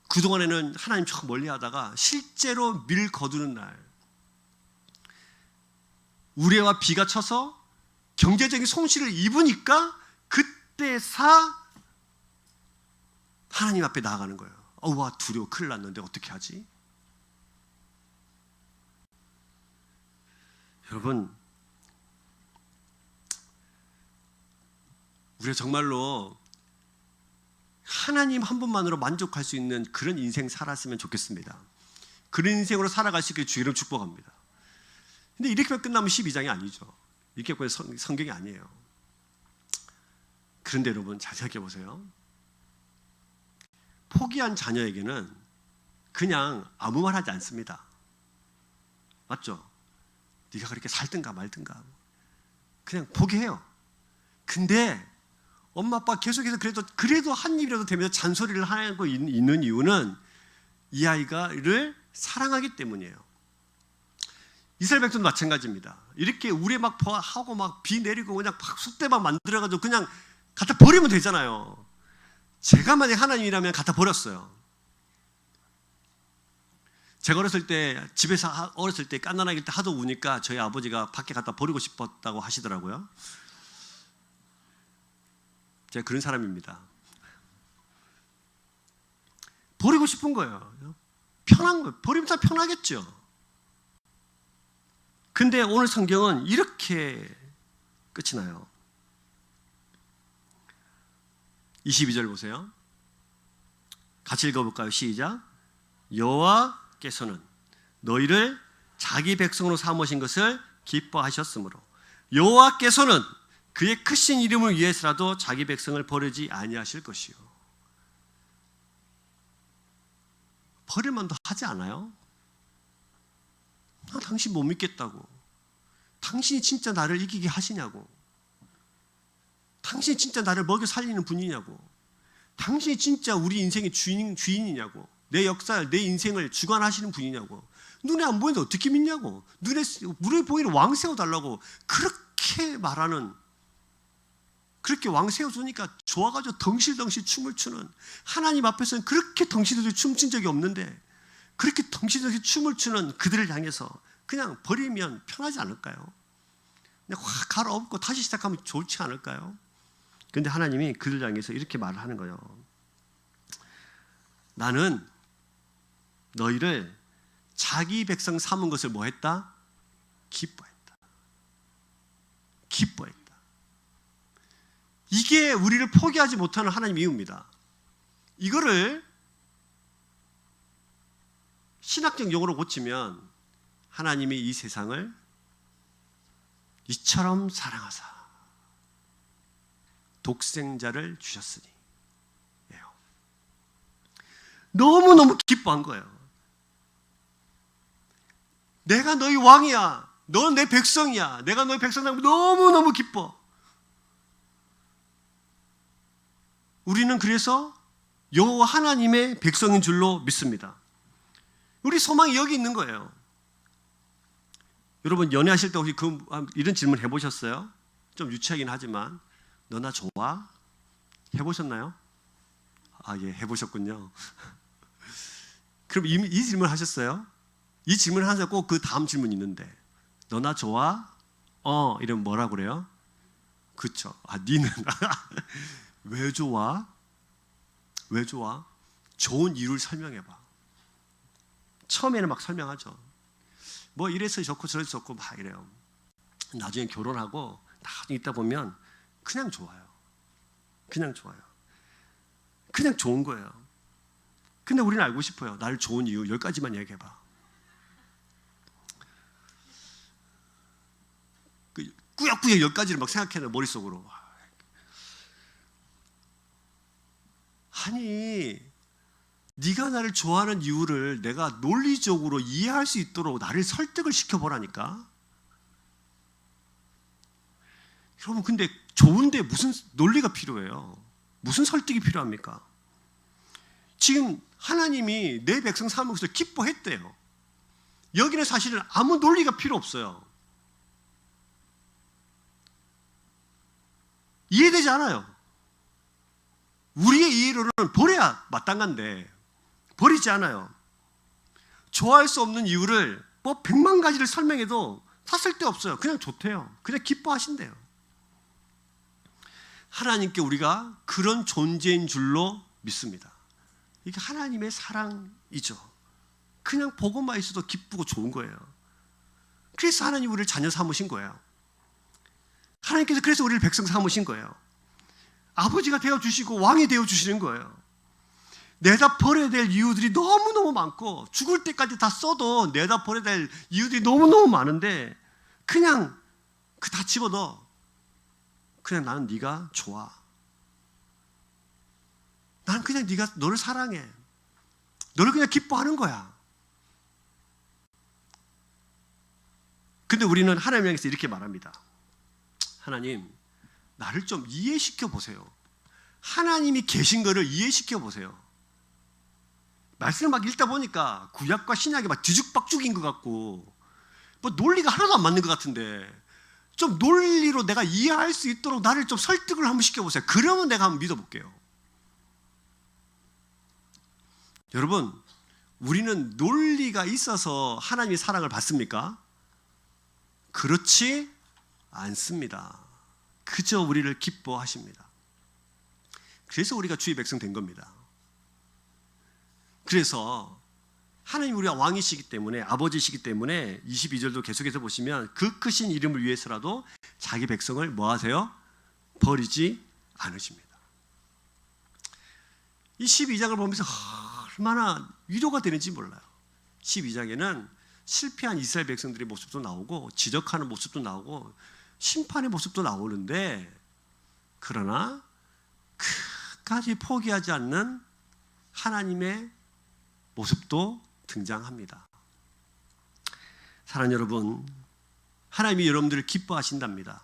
그동안에는 하나님 참 멀리하다가 실제로 밀 거두는 날 우레와 비가 쳐서 경제적인 손실을 입으니까 그때사 하나님 앞에 나아가는 거예요. 와 두려워, 큰일 났는데 어떻게 하지? 여러분, 우리가 정말로 하나님 한 분만으로 만족할 수 있는 그런 인생 살았으면 좋겠습니다. 그런 인생으로 살아갈 수 있게 주의 이름 축복합니다. 근데 이렇게만 끝나면 12장이 아니죠. 이렇게 성경이 아니에요. 그런데 여러분 잘 생각해 보세요. 포기한 자녀에게는 그냥 아무 말 하지 않습니다. 맞죠? 네가 그렇게 살든가 말든가 그냥 포기해요. 근데 엄마 아빠 계속해서 그래도 한 입이라도 되면서 잔소리를 하고 있는 이유는 이 아이가를 사랑하기 때문이에요. 이스라엘 백성도 마찬가지입니다. 이렇게 우레 막 하고 막 비 내리고 그냥 쑥대밭 만들어가지고 그냥 갖다 버리면 되잖아요. 제가 만약 하나님이라면 갖다 버렸어요. 제가 어렸을 때 집에서 어렸을 때 깐난아기 때 하도 우니까 저희 아버지가 밖에 갖다 버리고 싶었다고 하시더라고요. 제가 그런 사람입니다. 버리고 싶은 거예요. 편한 거예요. 버리면 다 편하겠죠. 근데 오늘 성경은 이렇게 끝이 나요. 22절 보세요. 같이 읽어볼까요? 시작. 여호와께서는 너희를 자기 백성으로 삼으신 것을 기뻐하셨으므로 여호와께서는 그의 크신 이름을 위해서라도 자기 백성을 버리지 아니하실 것이요. 버릴 만도 하지 않아요? 나 당신 못 믿겠다고. 당신이 진짜 나를 이기게 하시냐고. 당신이 진짜 나를 먹여 살리는 분이냐고. 당신이 진짜 우리 인생의 주인이냐고. 내 역사, 내 인생을 주관하시는 분이냐고. 눈에 안 보이는데 어떻게 믿냐고. 눈에 보이는 왕 세워달라고 그렇게 말하는, 그렇게 왕 세워주니까 좋아가지고 덩실덩실 춤을 추는, 하나님 앞에서는 그렇게 덩실덩실 춤춘 적이 없는데 그렇게 덩실덩실 춤을 추는 그들을 향해서 그냥 버리면 편하지 않을까요? 그냥 확 갈아엎고 다시 시작하면 좋지 않을까요? 그런데 하나님이 그들을 향해서 이렇게 말을 하는 거예요. 나는 너희를 자기 백성 삼은 것을 뭐 했다? 기뻐했다. 기뻐했다. 이게 우리를 포기하지 못하는 하나님의 이유입니다. 이거를 신학적 용어로 고치면 하나님이 이 세상을 이처럼 사랑하사 독생자를 주셨으니 너무너무 기뻐한 거예요. 내가 너희 왕이야. 너는 내 백성이야. 내가 너희 백성이라고 너무너무 기뻐. 우리는 그래서 여호와 하나님의 백성인 줄로 믿습니다. 우리 소망이 여기 있는 거예요. 여러분 연애하실 때 혹시 이런 질문 해보셨어요? 좀 유치하긴 하지만 너 나 좋아? 해보셨나요? 아, 예, 해보셨군요. 그럼 이 질문 하셨어요? 이 질문 하셔서 꼭 그 다음 질문이 있는데 너 나 좋아? 이러면 뭐라 그래요? 그쵸. 아, 니는 왜 좋아? 왜 좋아? 좋은 이유를 설명해봐. 처음에는 막 설명하죠. 뭐 이래서 좋고 저래서 좋고 막 이래요. 나중에 결혼하고 나중에 있다 보면 그냥 좋아요. 그냥 좋아요. 그냥 좋은 거예요. 근데 우리는 알고 싶어요. 나를 좋은 이유 10가지만 얘기해봐. 꾸역꾸역 10가지를 막 생각해요. 머릿속으로. 아니 네가 나를 좋아하는 이유를 내가 논리적으로 이해할 수 있도록 나를 설득을 시켜보라니까. 여러분 근데 좋은데 무슨 논리가 필요해요? 무슨 설득이 필요합니까? 지금 하나님이 내 백성 삼으면서 기뻐했대요. 여기는 사실은 아무 논리가 필요 없어요. 이해되지 않아요. 우리의 이해로는 버려야 마땅한데 버리지 않아요. 좋아할 수 없는 이유를 뭐 100만 가지를 설명해도 다 쓸데없어요. 그냥 좋대요. 그냥 기뻐하신대요. 하나님께 우리가 그런 존재인 줄로 믿습니다. 이게 하나님의 사랑이죠. 그냥 보고만 있어도 기쁘고 좋은 거예요. 그래서 하나님 우리를 자녀 삼으신 거예요. 하나님께서 그래서 우리를 백성 삼으신 거예요. 아버지가 되어주시고 왕이 되어주시는 거예요. 내다 버려야 될 이유들이 너무너무 많고 죽을 때까지 다 써도 내다 버려야 될 이유들이 너무너무 많은데 그냥 그 다 집어넣어. 그냥 나는 네가 좋아. 나는 그냥 너를 사랑해. 너를 그냥 기뻐하는 거야. 근데 우리는 하나님 향해서 이렇게 말합니다. 하나님, 나를 좀 이해시켜 보세요. 하나님이 계신 거를 이해시켜 보세요. 말씀을 막 읽다 보니까 구약과 신약이 막 뒤죽박죽인 것 같고 뭐 논리가 하나도 안 맞는 것 같은데 좀 논리로 내가 이해할 수 있도록 나를 좀 설득을 한번 시켜보세요. 그러면 내가 한번 믿어볼게요. 여러분, 우리는 논리가 있어서 하나님의 사랑을 받습니까? 그렇지 않습니다. 그저 우리를 기뻐하십니다. 그래서 우리가 주의 백성 된 겁니다. 그래서 하나님 우리가 왕이시기 때문에 아버지시기 때문에 22절도 계속해서 보시면 그 크신 이름을 위해서라도 자기 백성을 뭐 하세요? 버리지 않으십니다. 이 12장을 보면서 얼마나 위로가 되는지 몰라요. 12장에는 실패한 이스라엘 백성들의 모습도 나오고 지적하는 모습도 나오고 심판의 모습도 나오는데 그러나 끝까지 포기하지 않는 하나님의 모습도 등장합니다. 사랑하는 여러분, 하나님이 여러분들을 기뻐하신답니다.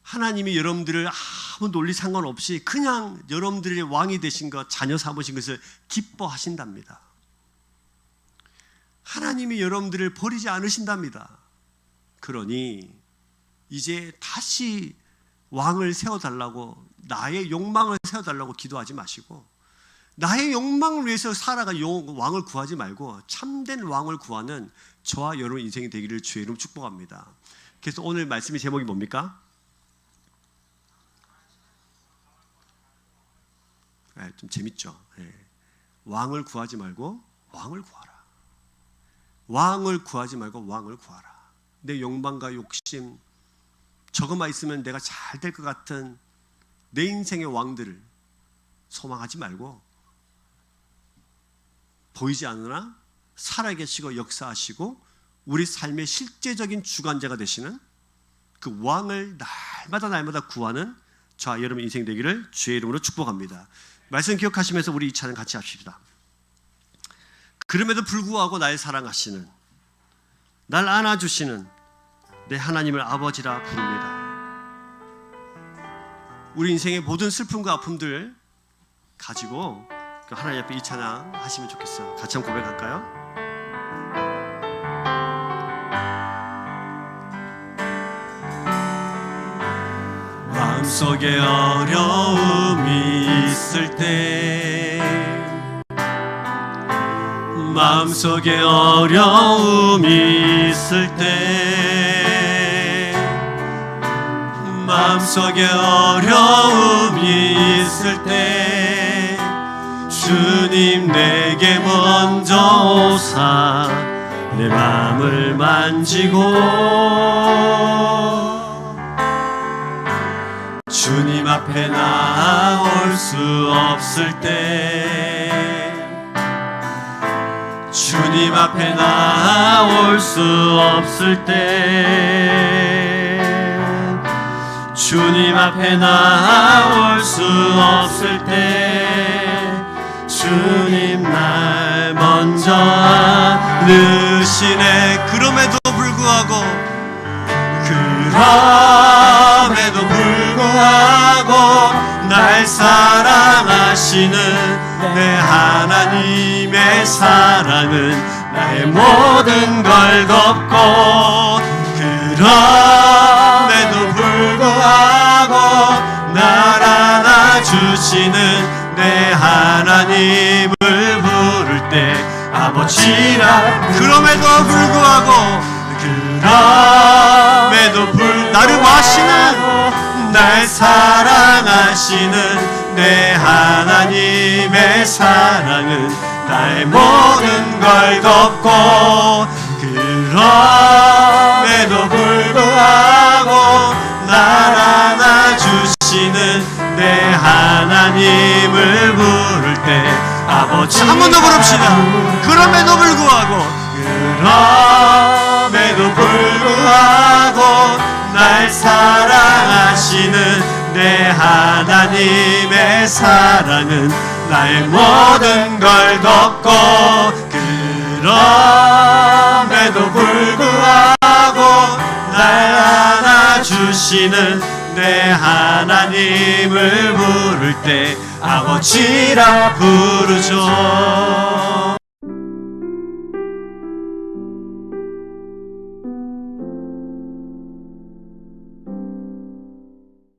하나님이 여러분들을 아무 논리 상관없이 그냥 여러분들의 왕이 되신 것, 자녀 삼으신 것을 기뻐하신답니다. 하나님이 여러분들을 버리지 않으신답니다. 그러니 이제 다시 왕을 세워달라고, 나의 욕망을 세워달라고 기도하지 마시고 나의 욕망을 위해서 살아가 왕을 구하지 말고 참된 왕을 구하는 저와 여러분 인생이 되기를 주의 이름으로 축복합니다. 그래서 오늘 말씀의 제목이 뭡니까? 네, 좀 재밌죠? 네. 왕을 구하지 말고 왕을 구하라. 왕을 구하지 말고 왕을 구하라. 내 욕망과 욕심, 저것만 있으면 내가 잘 될 것 같은 내 인생의 왕들을 소망하지 말고 보이지 않으나 살아계시고 역사하시고 우리 삶의 실제적인 주관자가 되시는 그 왕을 날마다 구하는 저와 여러분 인생 되기를 주의 이름으로 축복합니다. 말씀 기억하시면서 우리 이 찬양 같이 합시다. 그럼에도 불구하고 날 사랑하시는, 날 안아주시는 내 하나님을 아버지라 부릅니다. 우리 인생의 모든 슬픔과 아픔들 가지고 하나님 앞에 이 찬양 하시면 좋겠어요. 같이 한번 고백할까요? 마음속에 어려움이 있을 때, 마음속에 어려움이 있을 때, 마음속에 어려움이 있을 때 주님 내게 먼저 오사 내 마음을 만지고 주님 앞에 나올 수 없을 때, 주님 앞에 나올 수 없을 때, 주님 앞에 나올 수 없을 때 주님 날 먼저 안으시네. 그럼에도 불구하고 날 사랑하시는 내 하나님의 사랑은 나의 모든 걸 덮고, 그럼에도 불구하고 날 안아주시는 내 하나님을 부를 때 아버지라. 그럼에도 불구하고 나를 와시는, 날 사랑하시는 내 하나님의 사랑은 나의 모든 걸 덮고, 그럼에도 불구하고 날 안아주시는 내 하나님을 부를 때 아버지. 한 번 더 부릅시다. 그럼에도 불구하고, 그럼에도 불구하고 날 사랑하시는 내 하나님의 사랑은 나의 모든 걸 덮고, 그럼에도 불구하고 날 안아주시는 내 하나님을 부를 때 아버지라 부르죠.